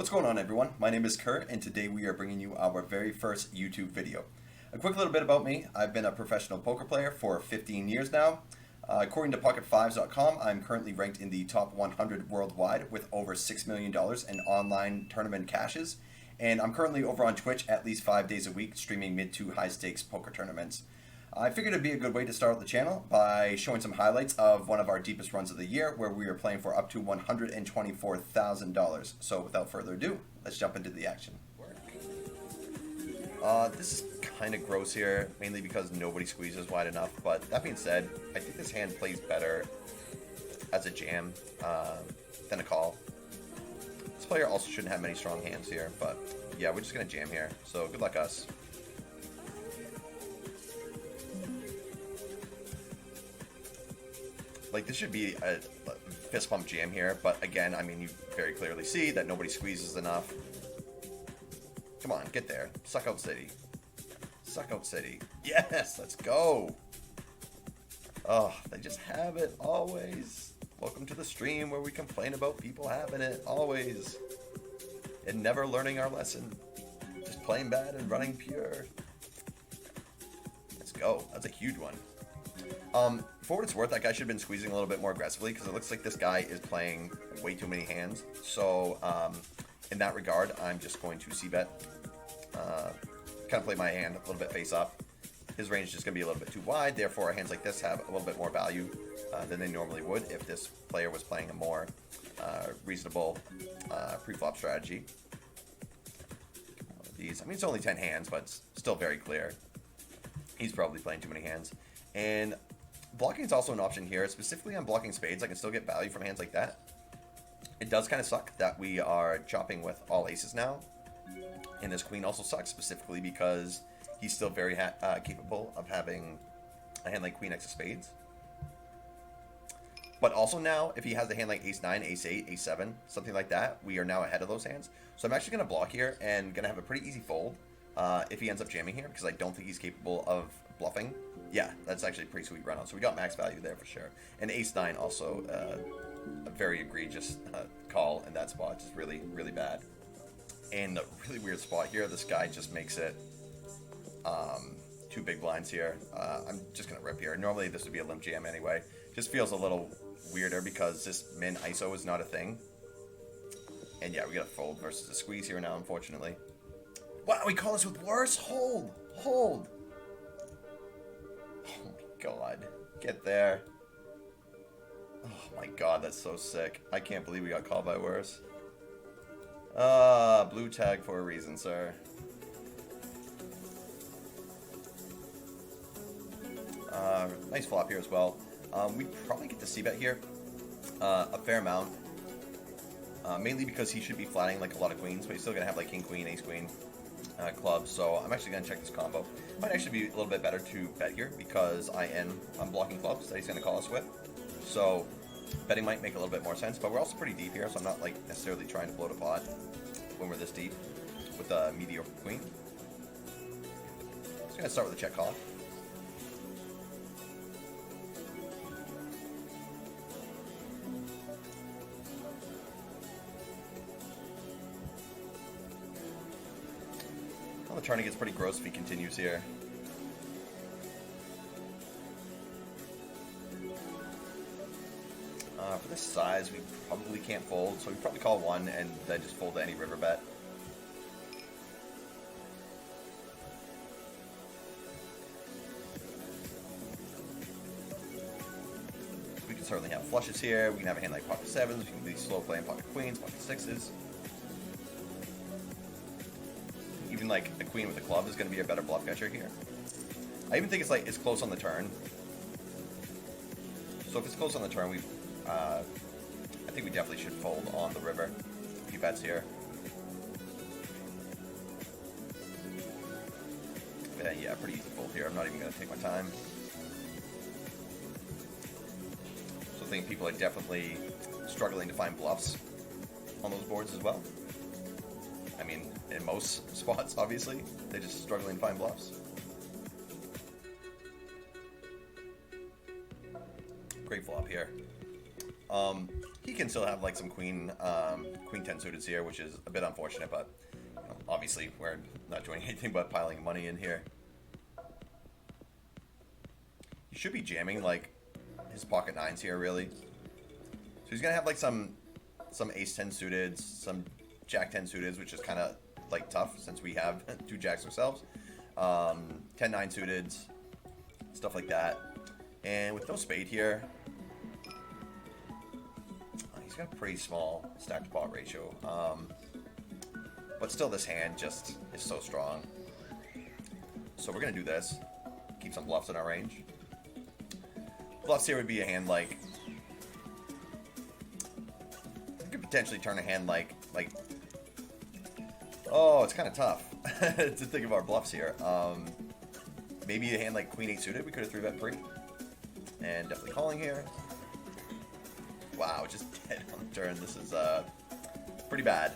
What's going on, everyone? My name is Kurt, and today we are bringing you our very first YouTube video. A quick little bit about me. I've been a professional poker player for 15 years now. According to pocket5s.com, I'm currently ranked in the top 100 worldwide with over $6 million in online tournament cashes. And I'm currently over on Twitch at least 5 days a week streaming mid to high stakes poker tournaments. I figured it'd be a good way to start the channel by showing some highlights of one of our deepest runs of the year where we were playing for up to $124,000. So without further ado, let's jump into the action. This is kind of gross here, mainly because nobody squeezes wide enough, but that being said, I think this hand plays better as a jam than a call. This player also shouldn't have many strong hands here, but yeah, we're just going to jam here, so good luck us. Like, this should be a fist bump jam here, but again, I mean, you very clearly see that nobody squeezes enough. Come on, get there. Suck out city. Suck out city. Yes, let's go. Oh, they just have it always. Welcome to the stream where we complain about people having it always. And never learning our lesson. Just playing bad and running pure. Let's go. That's a huge one. For what it's worth, that guy should have been squeezing a little bit more aggressively because it looks like this guy is playing way too many hands. So, in that regard, I'm just going to c-bet. Kind of play my hand a little bit face up. His range is just going to be a little bit too wide. Therefore, hands like this have a little bit more value than they normally would if this player was playing a more reasonable pre-flop strategy. These, I mean, it's only 10 hands, but it's still very clear. He's probably playing too many hands. And blocking is also an option here, specifically on blocking spades. I can still get value from hands like that. It does kind of suck that we are chopping with all aces now. And this queen also sucks, specifically because he's still very capable of having a hand like queen x of spades. But also now, if he has a hand like ace 9, ace 8, ace 7, something like that, we are now ahead of those hands. So I'm actually going to block here and going to have a pretty easy fold if he ends up jamming here, because I don't think he's capable of bluffing. Yeah, that's actually a pretty sweet run out. So we got max value there for sure. And ace 9 also a very egregious call in that spot. Just really, really bad. And a really weird spot here. This guy just makes it 2 big blinds here. I'm just going to rip here. Normally this would be a limp jam anyway. Just feels a little weirder because this min ISO is not a thing. And yeah, we got a fold versus a squeeze here now, unfortunately. Wow, we call this with worse? Hold. Hold. Oh my god. Get there. Oh my god, that's so sick. I can't believe we got called by worse. Blue tag for a reason, sir. Nice flop here as well. We probably get to c-bet here a fair amount. Mainly because he should be flatting like a lot of queens, but he's still going to have like king, queen, ace, queen. Clubs, so I'm actually going to check this combo. Might actually be a little bit better to bet here because I'm blocking clubs that he's going to call us with. So betting might make a little bit more sense, but we're also pretty deep here, so I'm not like necessarily trying to float a pot when we're this deep with a mediocre queen. Just going to start with a check call. Well, the turning gets pretty gross if he continues here. For this size, we probably can't fold, so we probably call 1 and then just fold to any river bet. We can certainly have flushes here. We can have a hand like pocket 7s. We can be slow playing pocket queens, pocket 6s. Even like a queen with a club is going to be a better bluff catcher here. I even think it's like it's close on the turn. So if it's close on the turn, I think we definitely should fold on the river. A few bets here. Yeah, pretty easy fold here. I'm not even going to take my time. So I think people are definitely struggling to find bluffs on those boards as well. I mean, in most spots, obviously, they're just struggling to find bluffs. Great flop here. He can still have like some queen 10 suited here, which is a bit unfortunate, but you know, obviously we're not doing anything but piling money in here. He should be jamming like his pocket nines here, really. So he's gonna have like some ace 10 suited, some jack 10 suited, which is kind of like tough since we have 2 jacks ourselves. 10-9 suited, stuff like that. And with no spade here, he's got a pretty small stack to pot ratio. But still, this hand just is so strong. So we're gonna do this. Keep some bluffs in our range. Bluffs here would be a hand like, you could potentially turn a hand like. Oh, it's kind of tough to think of our bluffs here. Maybe a hand like queen 8 suited. We could have 3-bet pre, and definitely calling here. Wow, just dead on the turn. This is pretty bad.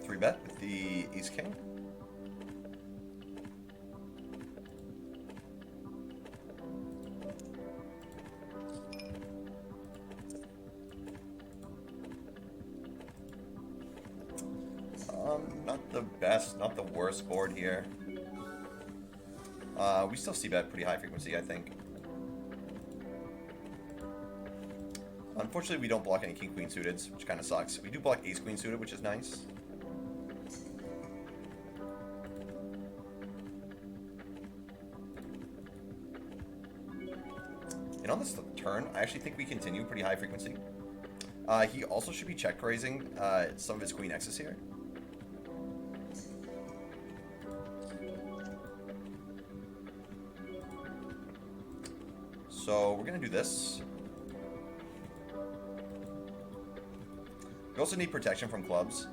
3-bet with the ace king. Not the best, not the worst board here. We still see bet pretty high frequency, I think. Unfortunately, we don't block any king-queen suited, which kind of sucks. We do block ace-queen suited, which is nice. And on this turn, I actually think we continue pretty high frequency. He also should be check raising some of his queen X's here. So we're going to do this. We also need protection from clubs.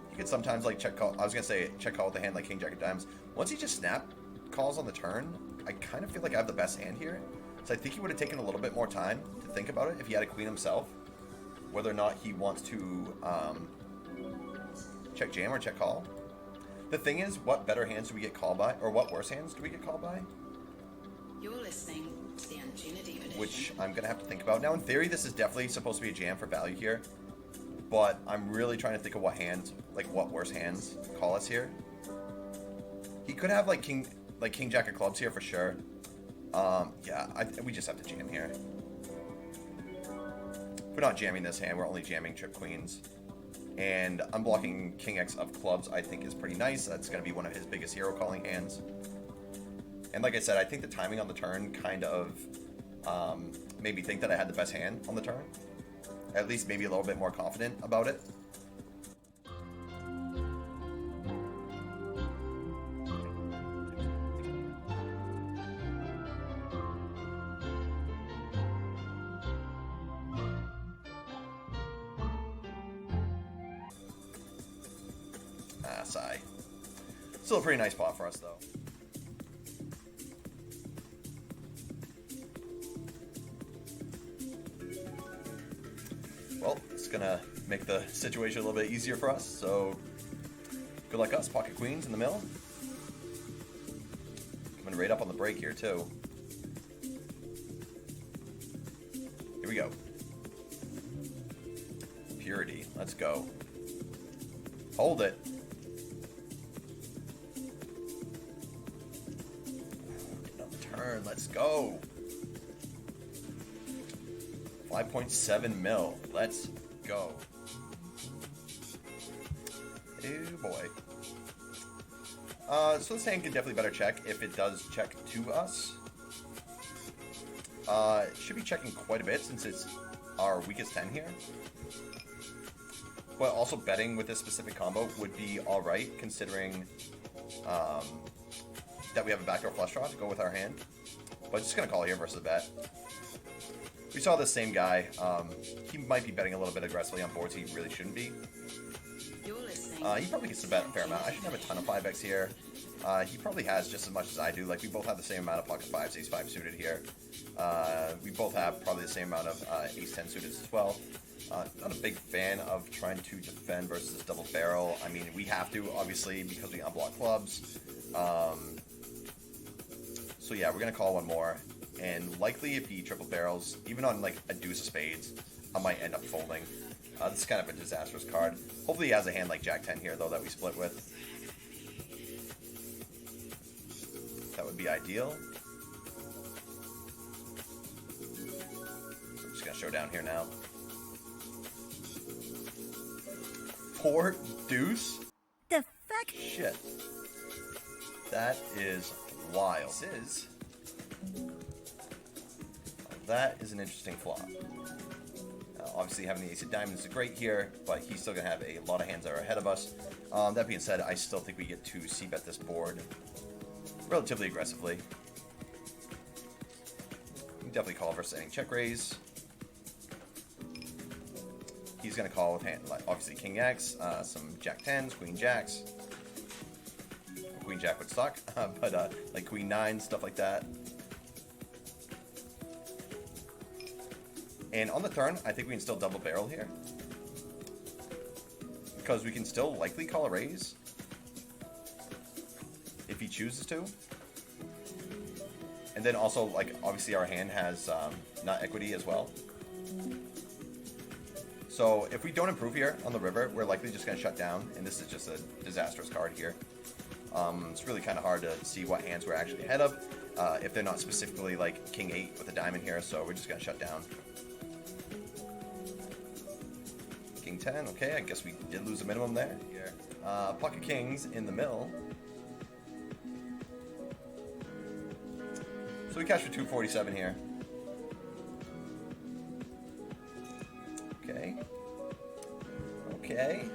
You could sometimes like check call. I was going to say check call with a hand like king jack of diamonds. Once he just snap calls on the turn, I kind of feel like I have the best hand here. So I think he would have taken a little bit more time to think about it if he had a queen himself. Whether or not he wants to check jam or check call. The thing is, what better hands do we get called by? Or what worse hands do we get called by? You're listening to the Untunity edition. Which I'm going to have to think about. Now, in theory, this is definitely supposed to be a jam for value here. But I'm really trying to think of what hands, like what worse hands call us here. He could have like king jack of clubs here for sure. Yeah, we just have to jam here. If we're not jamming this hand, we're only jamming trip queens. And unblocking king X of clubs, I think, is pretty nice. That's going to be one of his biggest hero calling hands. And like I said, I think the timing on the turn kind of made me think that I had the best hand on the turn. At least maybe a little bit more confident about it. Sigh. Still a pretty nice pot for us, though. Well, it's gonna make the situation a little bit easier for us, so good luck us. Pocket queens in the middle. Coming right up on the break here, too. Here we go. Purity. Let's go. Hold it. Turn. Let's go. 5.7 mil. Let's go. Oh boy. So this hand can definitely better check if it does check to us. It should be checking quite a bit since it's our weakest 10 here. But also betting with this specific combo would be alright considering that we have a backdoor flush draw to go with our hand. But just going to call here versus bet. We saw this same guy. He might be betting a little bit aggressively on boards he really shouldn't be. He probably gets to bet a fair amount. I shouldn't have a ton of 5x here. He probably has just as much as I do. Like, we both have the same amount of pocket 5s, ace 5 suited here. We both have probably the same amount of ace 10 suited as well. Not a big fan of trying to defend versus double barrel. I mean, we have to, obviously, because we unblock clubs. So yeah, we're gonna call one more, and likely if he triple barrels, even on like a deuce of spades, I might end up folding. This is kind of a disastrous card. Hopefully he has a hand like Jack 10 here though that we split with. That would be ideal. I'm just gonna show down here now. Poor deuce. The fuck? Shit. That is wild. This is. That is an interesting flop. Obviously, having the ace of diamonds is great here, but he's still going to have a lot of hands that are ahead of us. That being said, I still think we get to c-bet this board relatively aggressively. We definitely call for setting check raise. He's going to call with hand, like obviously king X, some jack 10s, queen jacks. Queen jack would suck, but like queen 9, stuff like that. And on the turn, I think we can still double barrel here. Because we can still likely call a raise. If he chooses to. And then also, like, obviously our hand has nut equity as well. So if we don't improve here on the river, we're likely just going to shut down. And this is just a disastrous card here. It's really kind of hard to see what hands we're actually ahead of. If they're not specifically like king 8 with a diamond here. So we're just going to shut down. 10. Okay, I guess we did lose a minimum there. Here. Pocket kings in the middle. So we cash for 247 here. Okay. Okay.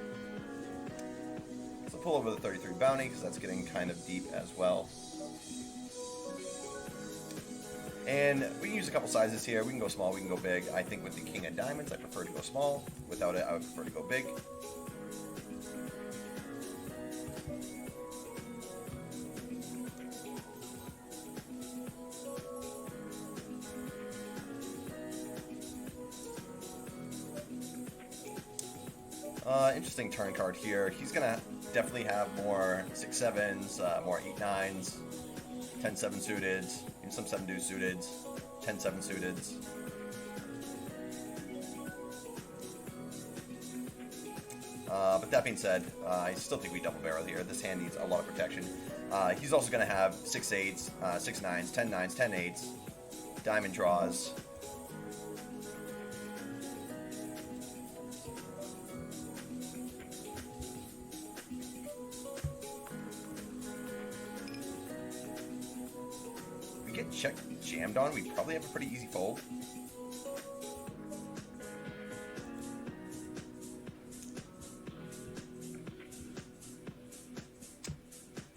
So pull over the 33 bounty because that's getting kind of deep as well. And we can use a couple sizes here. We can go small, we can go big. I think with the king of diamonds, I prefer to go small. Without it, I would prefer to go big. Interesting turn card here. He's gonna definitely have more 6-7s, more 8-9s, 10-7 suited, and some 7-2 suited, 10-7 suited. But that being said, I still think we double barrel here. This hand needs a lot of protection. He's also going to have 6-8s, 6-9s, 10-9s, 10-8s, diamond draws. If we get check jammed on, we probably have a pretty easy fold.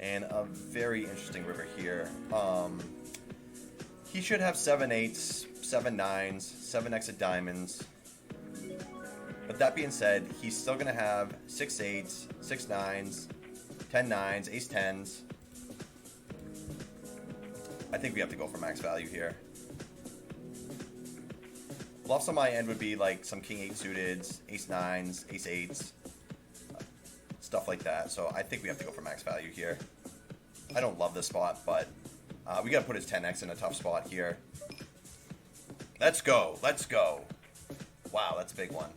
And a very interesting river here. He should have 7-8s, 7-9s, 7x of diamonds. But that being said, he's still going to have 6-8s, 6-9s, 10-9s, ace-10s. I think we have to go for max value here. Bluffs on my end would be like some king 8 suited, ace 9s, ace 8s, stuff like that. So I think we have to go for max value here. I don't love this spot, but we got to put his 10x in a tough spot here. Let's go. Let's go. Wow, that's a big one.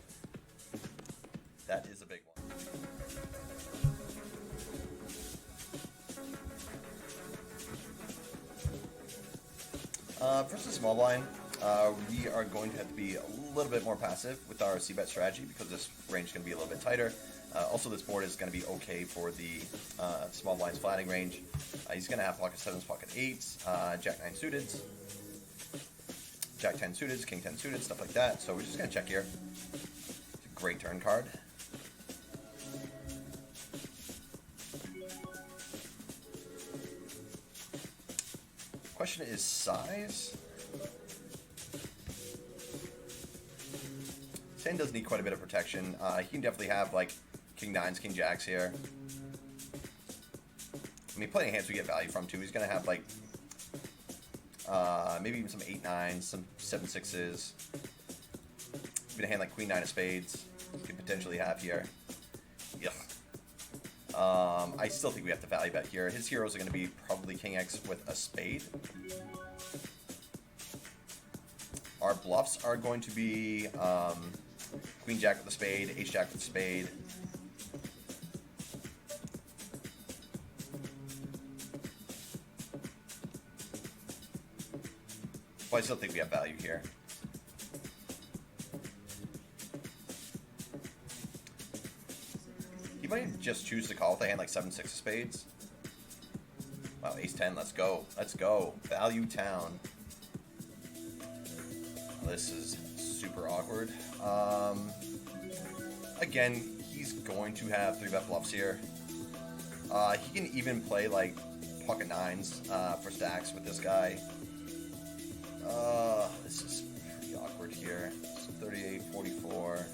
That is a big one. Versus small blind, we are going to have to be a little bit more passive with our c-bet strategy because this range is going to be a little bit tighter. Also, this board is going to be okay for the small blind's flatting range. He's going to have pocket 7s, pocket 8s, jack 9 suited, jack 10 suited, king 10 suited, stuff like that. So we're just going to check here. It's a great turn card. Question is size. Sand does need quite a bit of protection. He can definitely have like king 9s, king jacks here. I mean, plenty of hands we get value from too. He's gonna have like maybe even some 8-9s, some 7-6s. Even a hand like queen 9 of spades could potentially have here. Yeah. I still think we have to value bet here. His heroes are going to be probably possibly king X with a spade. Our bluffs are going to be queen jack with a spade, ace jack with a spade. But I still think we have value here. He might just choose to call with a hand like 7-6 of spades. Wow, ace 10, let's go. Let's go. Value town. This is super awkward. Again, he's going to have 3-bet bluffs here. He can even play like pocket nines for stacks with this guy. This is pretty awkward here. It's 38, 44.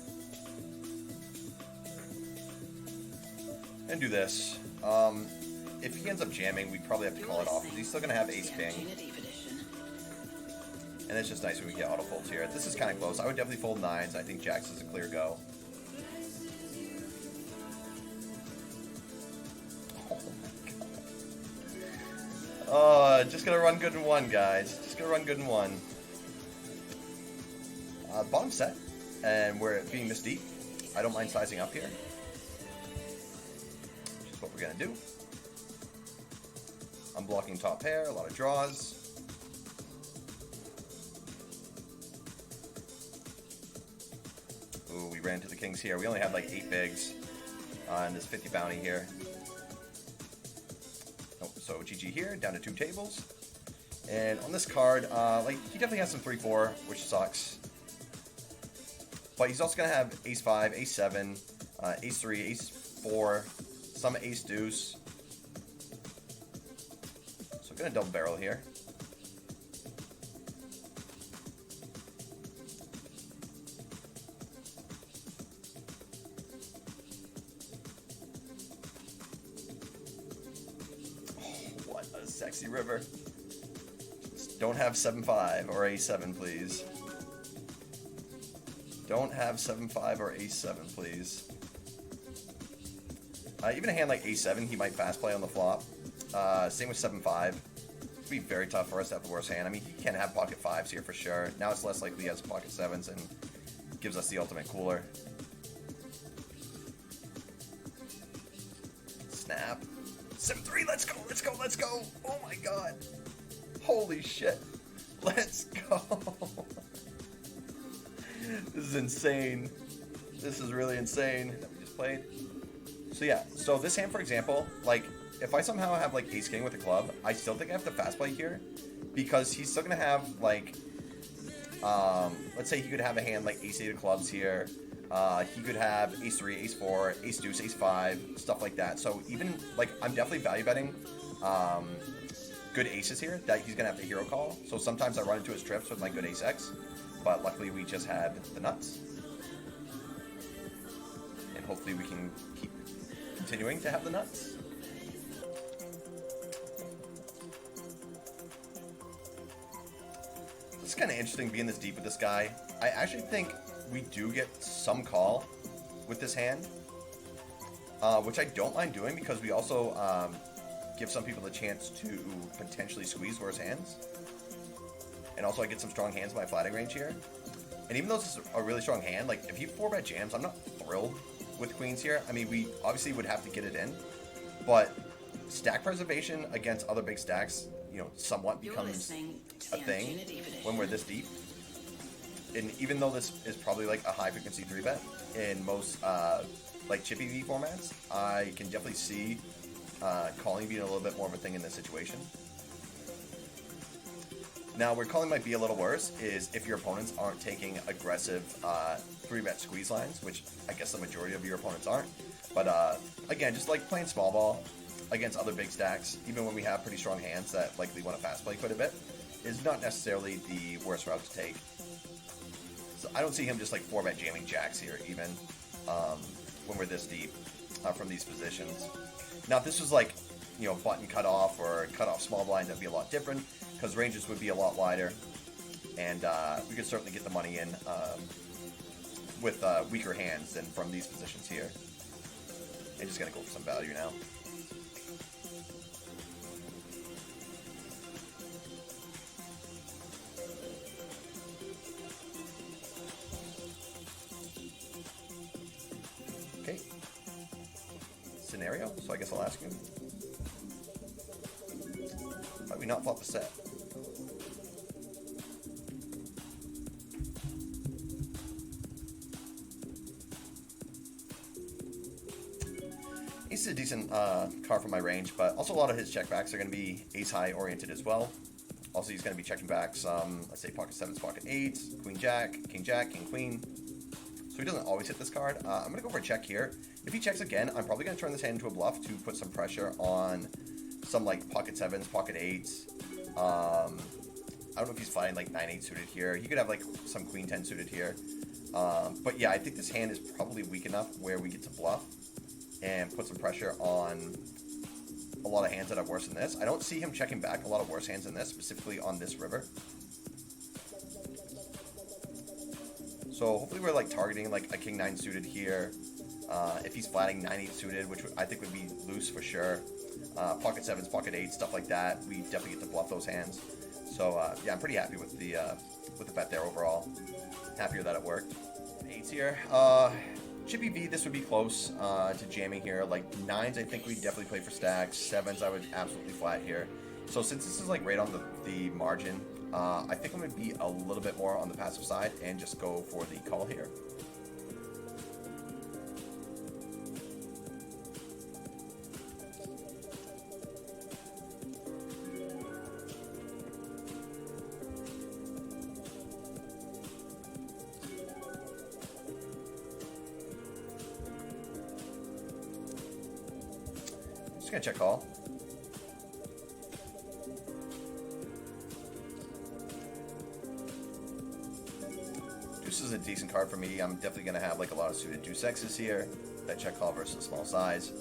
And do this. If he ends up jamming, we probably have to call it off because he's still going to have ace king. And it's just nice when we get auto folds here. This is kind of close. I would definitely fold nines. I think jacks is a clear go. Oh my god. Oh, just gonna run good in one, guys. Just gonna run good in one. Bottom set, and we're being this deep. I don't mind sizing up here. Which is what we're gonna do. I'm blocking top pair, a lot of draws. Ooh, we ran into the kings here. We only had like 8 bigs on this 50 bounty here. Oh, so GG here, down to 2 tables. And on this card, like he definitely has some 3-4, which sucks. But he's also gonna have ace 5, ace 7, ace 3, ace 4, some ace deuce. So gonna double barrel here. Sexy river. Just don't have 7-5 or a7, please. Don't have 7-5 or a7, please. Even a hand like a7, he might fast play on the flop. Same with 7-5. It'd be very tough for us to have the worst hand. I mean, he can have pocket 5s here for sure. Now it's less likely he has pocket 7s and gives us the ultimate cooler. Snap. 7-3, let's go, let's go, let's go. Oh my god. Holy shit. Let's go. This is insane. This is really insane that we just played. So yeah, so this hand, for example, like, if I somehow have like ace king with a club, I still think I have to fast play here because he's still gonna have like, let's say he could have a hand like ace 8 of clubs here. He could have ace 3, ace 4, ace deuce, ace 5, stuff like that. So even, like, I'm definitely value betting good aces here that he's going to have to hero call. So sometimes I run into his trips with my good ace X, but luckily we just had the nuts. And hopefully we can keep continuing to have the nuts. It's kind of interesting being this deep with this guy. I actually think we do get some call with this hand, which I don't mind doing because we also give some people the chance to potentially squeeze worse hands. And also I get some strong hands by flatting range here. And even though this is a really strong hand, like if he 4-bet jams, I'm not thrilled with queens here. I mean, we obviously would have to get it in, but stack preservation against other big stacks, you know, somewhat becomes a thing when we're this deep. And even though this is probably like a high frequency 3-bet in most like chippy V formats, I can definitely see calling being a little bit more of a thing in this situation. Now, where calling might be a little worse is if your opponents aren't taking aggressive 3-bet squeeze lines, which I guess the majority of your opponents aren't. But again, just like playing small ball against other big stacks, even when we have pretty strong hands that likely want to fast play quite a bit, is not necessarily the worst route to take. So I don't see him just like 4-bet jamming jacks here even when we're this deep from these positions. Now if this was like, you know, button cut off or cut off small blind, that'd be a lot different because ranges would be a lot wider and we could certainly get the money in with weaker hands than from these positions here. And just gonna go for some value now. scenario, so I guess I'll ask you. Why do we not flop the set? Ace is a decent card for my range, but also a lot of his checkbacks are going to be ace high oriented as well. Also, he's going to be checking back some, let's say, pocket sevens, pocket eights, queen jack, king queen. So he doesn't always hit this card. I'm going to go for a check here. If he checks again, I'm probably going to turn this hand into a bluff to put some pressure on some like pocket sevens, pocket eights. I don't know if he's flying like 9-8 suited here. He could have like some queen 10 suited here. But yeah, I think this hand is probably weak enough where we get to bluff and put some pressure on a lot of hands that are worse than this. I don't see him checking back a lot of worse hands than this, specifically on this river. So hopefully we're like targeting like a king 9 suited here. If he's flatting 9-8 suited, which I think would be loose for sure. Pocket sevens, pocket eights, stuff like that. We definitely get to bluff those hands. So yeah, I'm pretty happy with the bet there overall. Happier that it worked. Eights here. Chippy V, this would be close to jamming here. Like 9s, I think we definitely play for stacks. 7s, I would absolutely flat here. So since this is like right on the margin, I think I'm going to be a little bit more on the passive side and just go for the call here. Just gonna check call. Deuce is a decent card for me. I'm definitely gonna have like a lot of suited deuce X's here. That check call versus small size,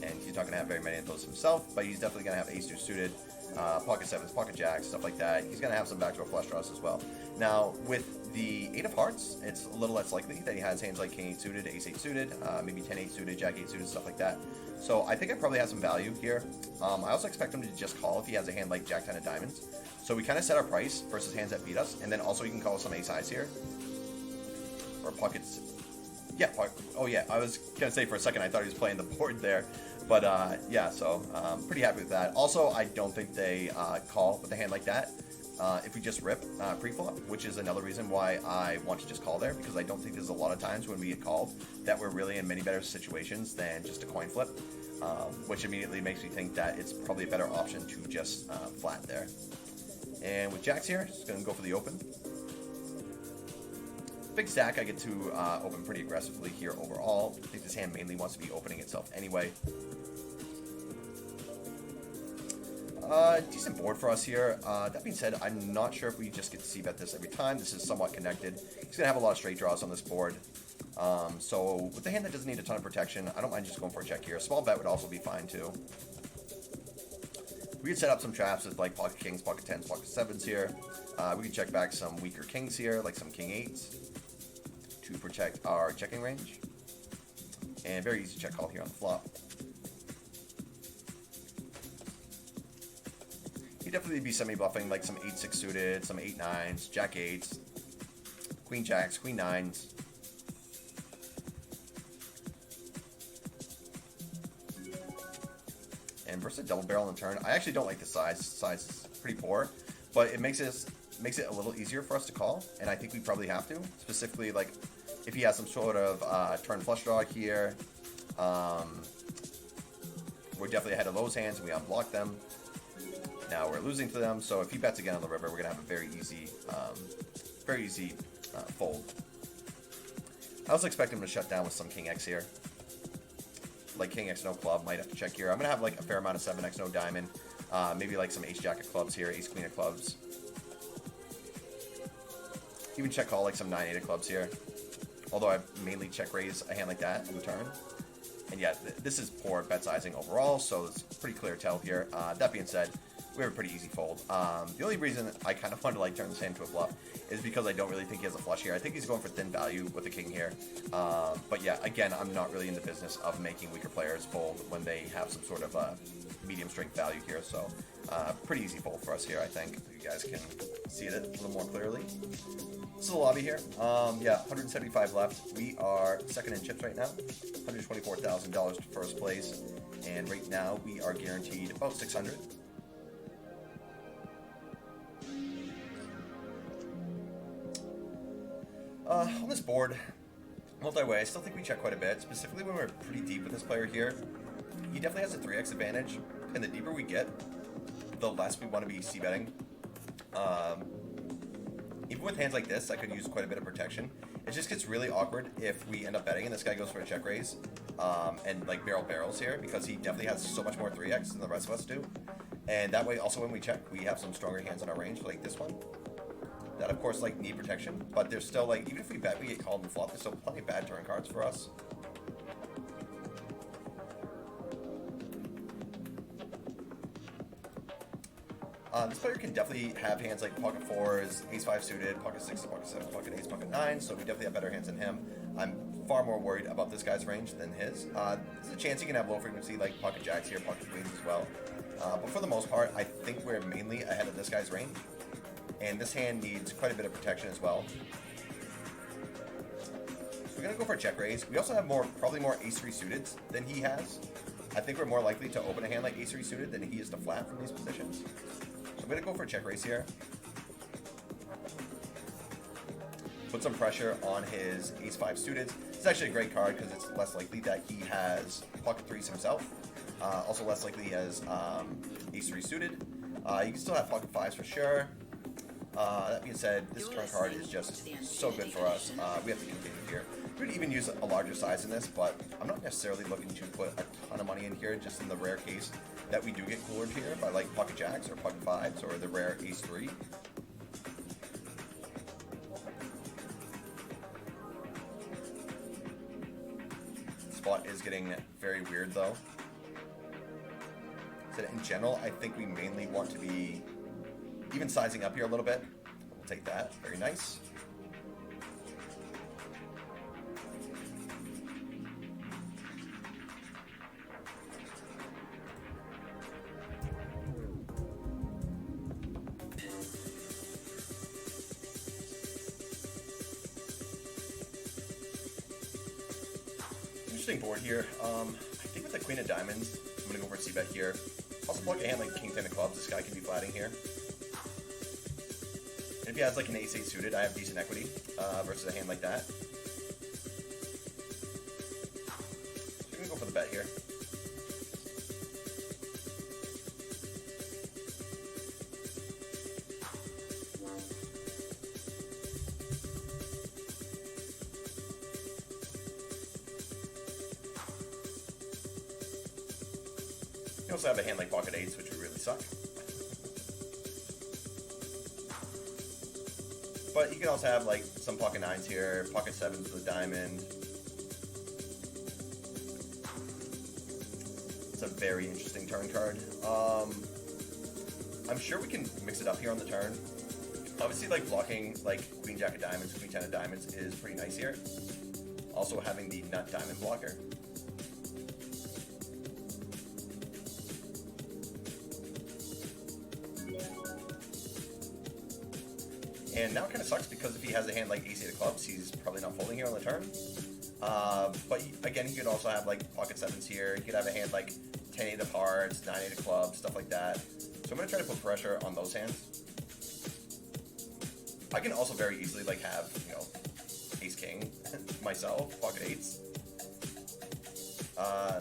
and he's not gonna have very many of those himself. But he's definitely gonna have ace deuce suited, pocket sevens, pocket jacks, stuff like that. He's gonna have some backdoor flush draws as well. Now with the 8 of hearts, it's a little less likely that he has hands like king 8 suited, ace 8 suited, maybe 10 8 suited, jack 8 suited, stuff like that. So I think I probably have some value here. I also expect him to just call if he has a hand like jack 10 of diamonds. So we kind of set our price versus hands that beat us, and then also he can call some ace highs here. Or pockets. Yeah, oh yeah, I was gonna say for a second I thought he was playing the board there. But yeah, so pretty happy with that. Also, I don't think they call with a hand like that. If we just rip pre-flop, which is another reason why I want to just call there, because I don't think there's a lot of times when we get called that we're really in many better situations than just a coin flip, which immediately makes me think that it's probably a better option to just flat there. And with jacks here, just going to go for the open. Big stack, I get to open pretty aggressively here overall. I think this hand mainly wants to be opening itself anyway. Decent board for us here. That being said, I'm not sure if we just get to c-bet this every time. This is somewhat connected. He's going to have a lot of straight draws on this board. So with the hand that doesn't need a ton of protection, I don't mind just going for a check here. A small bet would also be fine too. We could set up some traps with like pocket kings, pocket 10s, pocket 7s here. We can check back some weaker kings here, like some king 8s, to protect our checking range. And very easy check call here on the flop. He'd definitely be semi-bluffing like some 8-6 suited, some 8-9s, jack 8s, queen jacks, queen 9s. And versus a double barrel on the turn, I actually don't like the size. Size is pretty poor, but it makes it a little easier for us to call, and I think we probably have to. Specifically, like if he has some sort of turn flush draw here, we're definitely ahead of those hands, and we unblock them. Now we're losing to them, so if he bets again on the river, we're gonna have a very easy fold. I also expect him to shut down with some king X here. Like king X no club, might have to check here. I'm gonna have like a fair amount of 7X no diamond, maybe like some ace jack of clubs here, ace queen of clubs. Even check call like some 9-8 of clubs here. Although I mainly check raise a hand like that on the turn. And yeah, this is poor bet sizing overall, so it's pretty clear tell here. That being said, we have a pretty easy fold. The only reason I kind of want to like turn this hand into a bluff is because I don't really think he has a flush here. I think he's going for thin value with the king here. But yeah, again, I'm not really in the business of making weaker players fold when they have some sort of medium strength value here. So pretty easy fold for us here, I think. You guys can see it a little more clearly. This is the lobby here. Yeah, 175 left. We are second in chips right now. $124,000 to first place. And right now we are guaranteed about 600. On this board, multi-way, I still think we check quite a bit, specifically when we're pretty deep with this player here. He definitely has a 3x advantage, and the deeper we get, the less we want to be c-betting. Even with hands like this, I could use quite a bit of protection. It just gets really awkward if we end up betting and this guy goes for a check raise, and like barrels here, because he definitely has so much more 3x than the rest of us do. And that way, also when we check, we have some stronger hands on our range, like this one. That, of course, like, need protection, but there's still, like, even if we bet we get called and flop, there's still plenty of bad turn cards for us. This player can definitely have hands like pocket 4s, ace 5 suited, pocket 6, pocket 7, pocket 8, pocket 9, so we definitely have better hands than him. I'm far more worried about this guy's range than his. There's a chance he can have low frequency, like pocket jacks here, pocket queens as well. But for the most part, I think we're mainly ahead of this guy's range. And this hand needs quite a bit of protection as well. So we're going to go for a check raise. We also have probably more ace-3 suited than he has. I think we're more likely to open a hand like ace-3 suited than he is to flat from these positions. So I'm going to go for a check raise here. Put some pressure on his ace-5 suited. It's actually a great card because it's less likely that he has pocket 3s himself. Also less likely he has ace-3 suited. You can still have pocket 5s for sure. That being said, this turn card is just so good for us. We have to continue here. We would even use a larger size in this, but I'm not necessarily looking to put a ton of money in here, just in the rare case that we do get coolered here by like pocket jacks or pocket 5s or the rare ace 3. Spot is getting very weird though. So in general, I think we mainly want to be even sizing up here a little bit. We'll take that. Very nice. Interesting board here. I think with the queen of diamonds, I'm going to go for a c-bet here. Also block a hand like king 10 of clubs. This guy can be flatting here. If he has like an ace-8 suited, I have decent equity versus a hand like that. So I'm going to go for the bet here. You also have a hand like pocket 8s, which would really suck. But you can also have like some pocket 9s here, pocket 7s with a diamond. It's a very interesting turn card. I'm sure we can mix it up here on the turn. Obviously, like blocking like queen jack of diamonds, queen 10 of diamonds is pretty nice here. Also having the nut diamond blocker. And now it kind of sucks because if he has a hand like ace-8 of clubs, he's probably not folding here on the turn. But again, he could also have like pocket 7s here. He could have a hand like 10-8 of hearts, 9-8 of clubs, stuff like that. So I'm going to try to put pressure on those hands. I can also very easily like have, you know, ace-king myself, pocket 8s.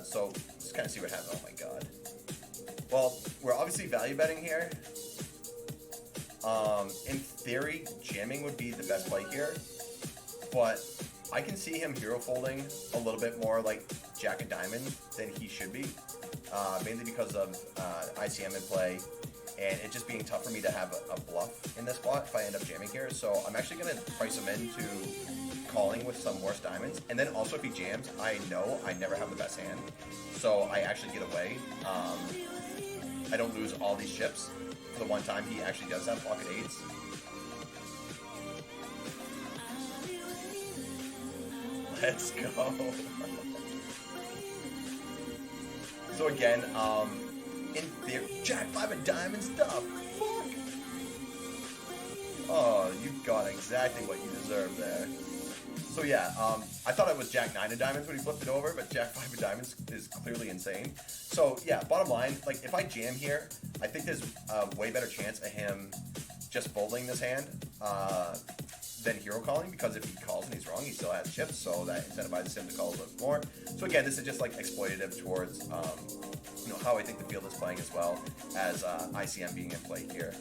So let's kind of see what happens. Oh my god. Well, we're obviously value betting here. In theory, jamming would be the best play here, but I can see him hero folding a little bit more like jack of diamond than he should be, mainly because of ICM in play, and it just being tough for me to have a bluff in this spot if I end up jamming here. So I'm actually going to price him into calling with some worse diamonds, and then also if he jams, I know I never have the best hand, so I actually get away. I don't lose all these chips for the one time he actually does have pocket eights. Let's go. So again, in theory, Jack 5 of diamonds, the fuck? Oh, you got exactly what you deserve there. So yeah, I thought it was Jack 9 of diamonds when he flipped it over, but Jack 5 of diamonds is clearly insane. So yeah, bottom line, like if I jam here, I think there's a way better chance of him just folding this hand than hero calling, because if he calls and he's wrong, he still has chips, so that incentivizes him to call a little more. So again, this is just like exploitative towards you know, how I think the field is playing, as well as ICM being in play here.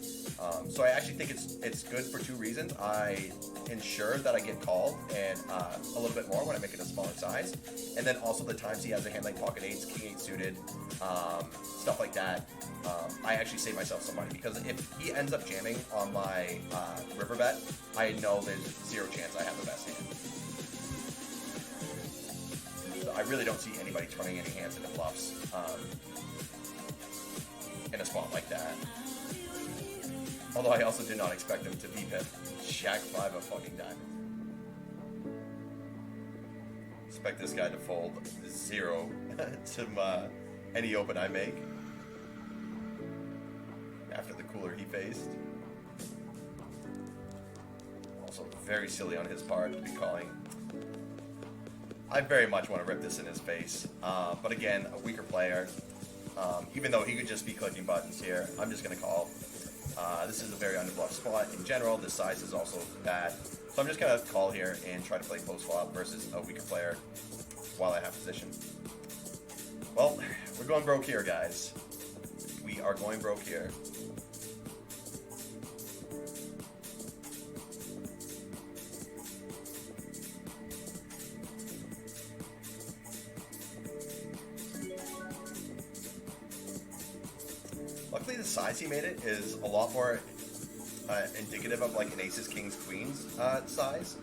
So I actually think it's good for two reasons. I ensure that I get called and a little bit more when I make it a smaller size, and then also the times he has a hand like pocket eights, king eight suited, stuff like that. I actually save myself some money, because if he ends up jamming on my river bet, I know there's zero chance I have the best hand. So I really don't see anybody turning any hands into bluffs in a spot like that. Although I also did not expect him to beat him. Jack 5 of fucking diamonds. Expect this guy to fold 0 to any open I make after the cooler he faced. Also very silly on his part to be calling. I very much want to rip this in his face, but again, a weaker player. Even though he could just be clicking buttons here, I'm just going to call. This is a very underbluff spot in general. This size is also bad. So I'm just going to call here and try to play post flop versus a weaker player while I have position. Well, we're going broke here, guys. We are going broke here. Luckily, the size he made it is a lot more indicative of like an aces, kings, queens size.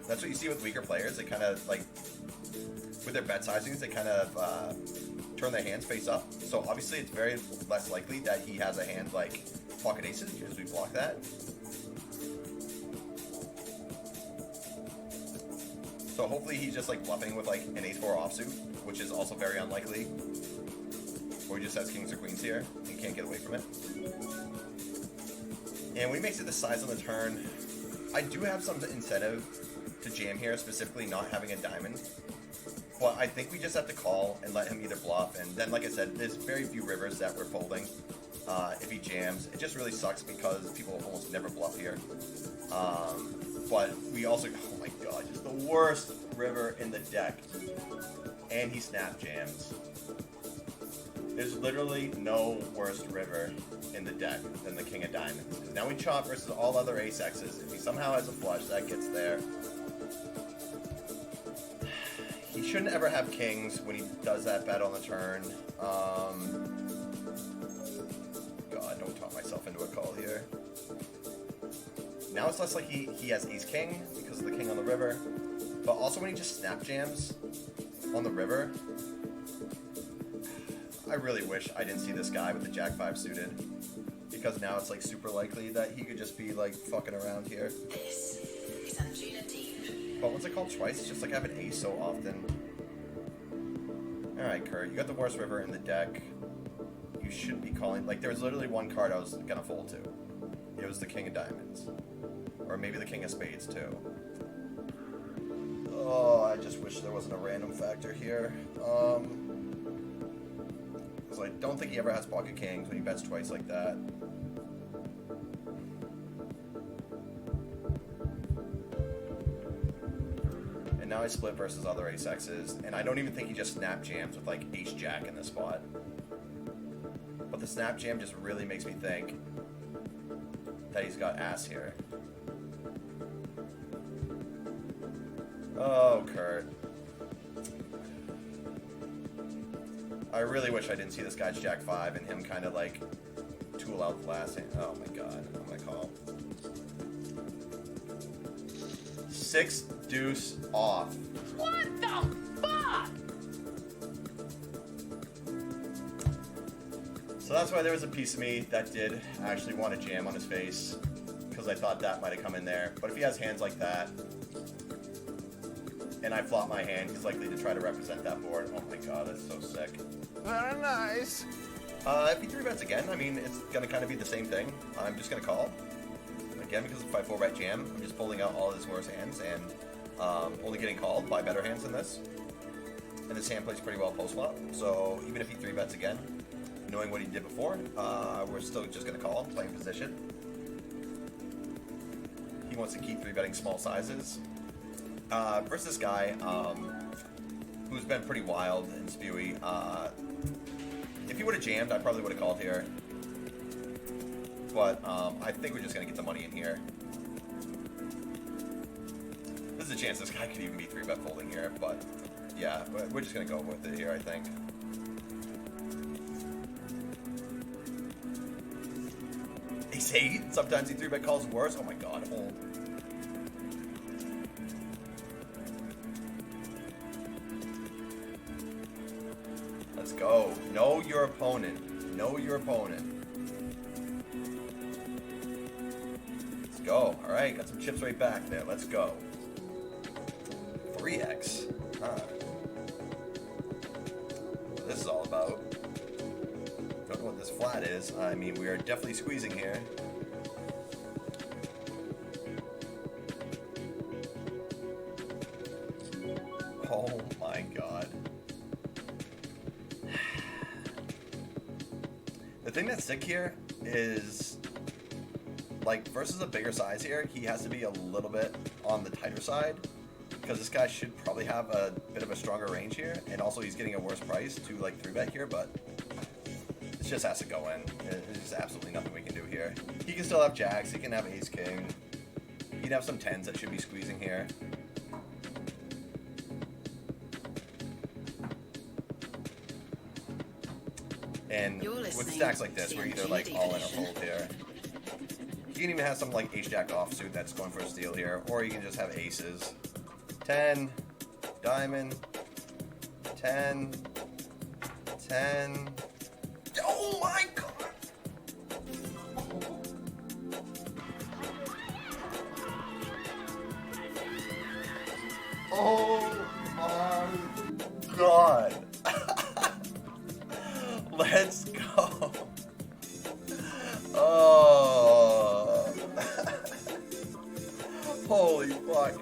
That's what you see with weaker players. They kind of like, with their bet sizings, they kind of turn their hands face up. So obviously, it's very less likely that he has a hand like pocket aces, because we block that. So hopefully he's just like bluffing with like an ace-4 offsuit, which is also very unlikely. Or he just has kings or queens here and can't get away from it. And when he makes it the size on the turn, I do have some incentive to jam here, specifically not having a diamond. But I think we just have to call and let him either bluff. And then, like I said, there's very few rivers that we're folding if he jams. It just really sucks because people almost never bluff here. But we also, oh my god, just the worst river in the deck. And he snap jams. There's literally no worse river in the deck than the king of diamonds. Now we chop versus all other ace X's. If he somehow has a flush, that gets there. He shouldn't ever have kings when he does that bet on the turn. God, don't talk myself into a call here. Now it's less like he has ace-king because of the king on the river. But also when he just snap jams on the river, I really wish I didn't see this guy with the Jack 5 suited, because now it's like super likely that he could just be like fucking around here. This is Exploitative. But once I call twice, it's just like I have an ace so often. Alright, Kurt, you got the worst river in the deck. You shouldn't be calling. Like, there was literally one card I was gonna fold to. It was the king of diamonds. Or maybe the king of spades, too. Oh, I just wish there wasn't a random factor here. Because I don't think he ever has pocket kings when he bets twice like that. And now I split versus other ace X's, and I don't even think he just snap jams with like ace jack in this spot. But the snap jam just really makes me think that he's got ass here. Oh, Kurt. I really wish I didn't see this guy's Jack 5 and him kind of like tool out the last hand. Oh my god, I'm gonna call. 6 deuce off. What the fuck? So that's why there was a piece of me that did actually want to jam on his face, because I thought that might have come in there. But if he has hands like that, and I flop my hand, he's likely to try to represent that board. Oh my god, that's so sick. Very nice. If he 3-bets again, I mean, it's going to kind of be the same thing. I'm just going to call. Again, because of 5-4-bet jam, I'm just pulling out all his worst hands and only getting called by better hands than this. And this hand plays pretty well post-flop, so even if he 3-bets again, knowing what he did before, we're still just going to call, playing position. He wants to keep 3-betting small sizes. Versus this guy, who's been pretty wild and spewy. If he would have jammed, I probably would have called here. But I think we're just going to get the money in here. There's a chance this guy could even be 3-bet folding here, but yeah, we're just going to go with it here, I think. Ace-8, sometimes he 3-bet calls worse. Oh my god, hold. Let's go. Know your opponent. Know your opponent. Let's go. Alright, got some chips right back there. Let's go. 3x. Huh. What this is all about. Don't know what this flat is. I mean, we are definitely squeezing here. Oh my god. The thing that's sick here is, like, versus a bigger size here, he has to be a little bit on the tighter side, because this guy should probably have a bit of a stronger range here, and also he's getting a worse price to, like, 3-bet here, but it just has to go in. There's just absolutely nothing we can do here. He can still have jacks, he can have ace-king, he can have some 10s that should be squeezing here. And with stacks like this, we're either like all in or fold here. You can even have some like ace-jack offsuit that's going for a steal here, or you can just have aces. 10, diamond, 10, 10. Oh my god! Oh my god! Let's go. Oh. Holy fuck.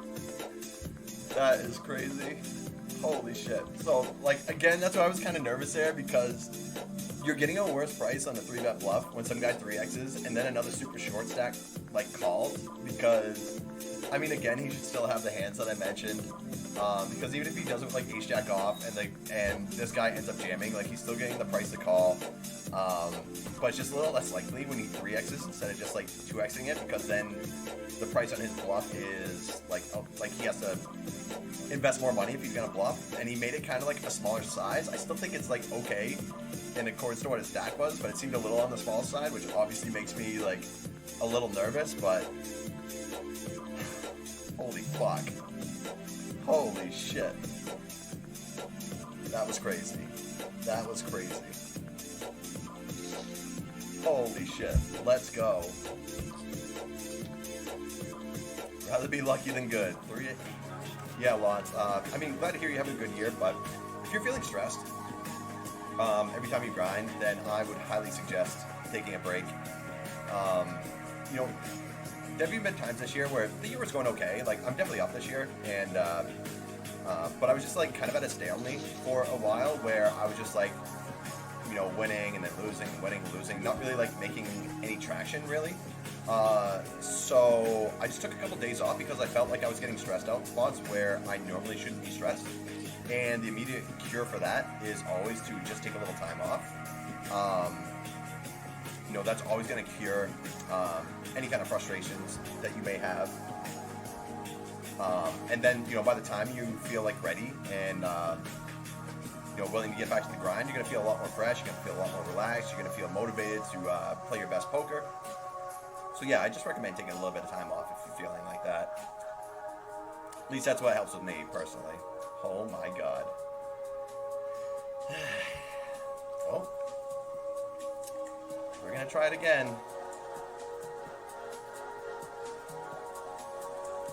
That is crazy. Holy shit. So, like, again, that's why I was kind of nervous there, because you're getting a worse price on a 3-bet bluff when some guy 3x's and then another super short stack, like, calls, because, I mean, again, he should still have the hands that I mentioned. Because even if he does it with like ace-jack off and this guy ends up jamming, like, he's still getting the price to call. But it's just a little less likely when he 3x's instead of just like 2xing it, because then the price on his bluff is like he has to invest more money if he's gonna bluff. And he made it kind of like a smaller size. I still think it's like okay in accordance to what his stack was, but it seemed a little on the small side, which obviously makes me like a little nervous. But holy fuck. Holy shit. That was crazy. That was crazy. Holy shit. Let's go. Rather be lucky than good. 3. Yeah, lots. I mean, glad to hear you having a good year, but if you're feeling stressed every time you grind, then I would highly suggest taking a break. You know, there have been times this year where the year was going okay. Like, I'm definitely up this year, and but I was just like kind of at a stalemate for a while, where I was just like, you know, winning and then losing, winning, losing, not really like making any traction really. So I just took a couple days off because I felt like I was getting stressed out in spots where I normally shouldn't be stressed. And the immediate cure for that is always to just take a little time off. You know, that's always going to cure any kind of frustrations that you may have. And then, you know, by the time you feel like ready and, you know, willing to get back to the grind, you're going to feel a lot more fresh, you're going to feel a lot more relaxed, you're going to feel motivated to play your best poker. So yeah, I just recommend taking a little bit of time off if you're feeling like that. At least that's what helps with me, personally. Oh my god. Well, gonna try it again.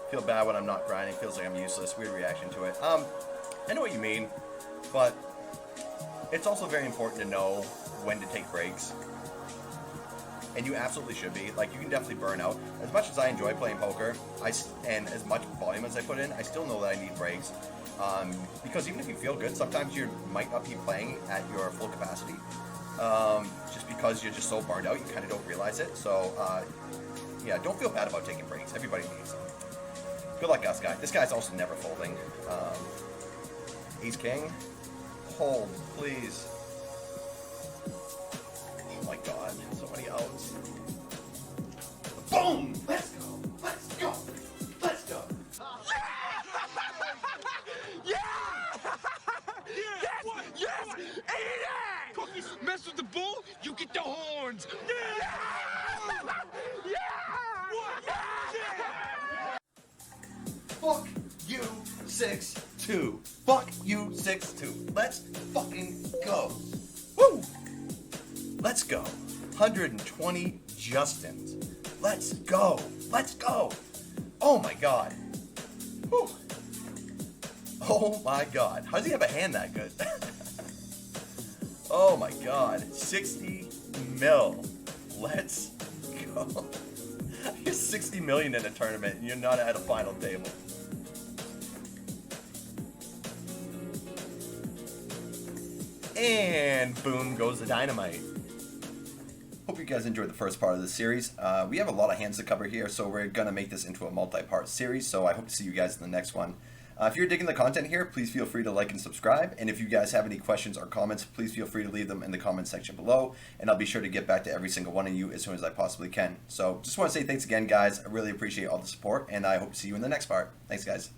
Feel bad when I'm not grinding. Feels like I'm useless. Weird reaction to it. I know what you mean, but it's also very important to know when to take breaks. And you absolutely should be. Like, you can definitely burn out. As much as I enjoy playing poker, and as much volume as I put in, I still know that I need breaks. Because even if you feel good, sometimes you might not be playing at your full capacity. Just because you're just so burned out, you kind of don't realize it. So, yeah, don't feel bad about taking breaks. Everybody needs them. Good luck, us guy. This guy's also never folding. Ace King. Hold, please. Oh my god, so many outs. Boom! Let's go! Let's go! Let's go! Yeah! Yes! Yes! Eat it! Mess with the bull, you get the horns! Yeah! Fuck you, 6-2. Fuck you, 6-2. Let's fucking go. Woo! Let's go. 120 Justins. Let's go. Let's go. Oh my god. Whew. Oh my god. How does he have a hand that good? Oh my god. 60 mil. Let's go. You're 60 million in a tournament and you're not at a final table. And boom goes the dynamite. Hope you guys enjoyed the first part of the series. We have a lot of hands to cover here, so we're going to make this into a multi-part series, so I hope to see you guys in the next one. If you're digging the content here, please feel free to like and subscribe, and if you guys have any questions or comments, please feel free to leave them in the comment section below, and I'll be sure to get back to every single one of you as soon as I possibly can. So just want to say thanks again, guys. I really appreciate all the support, and I hope to see you in the next part. Thanks, guys.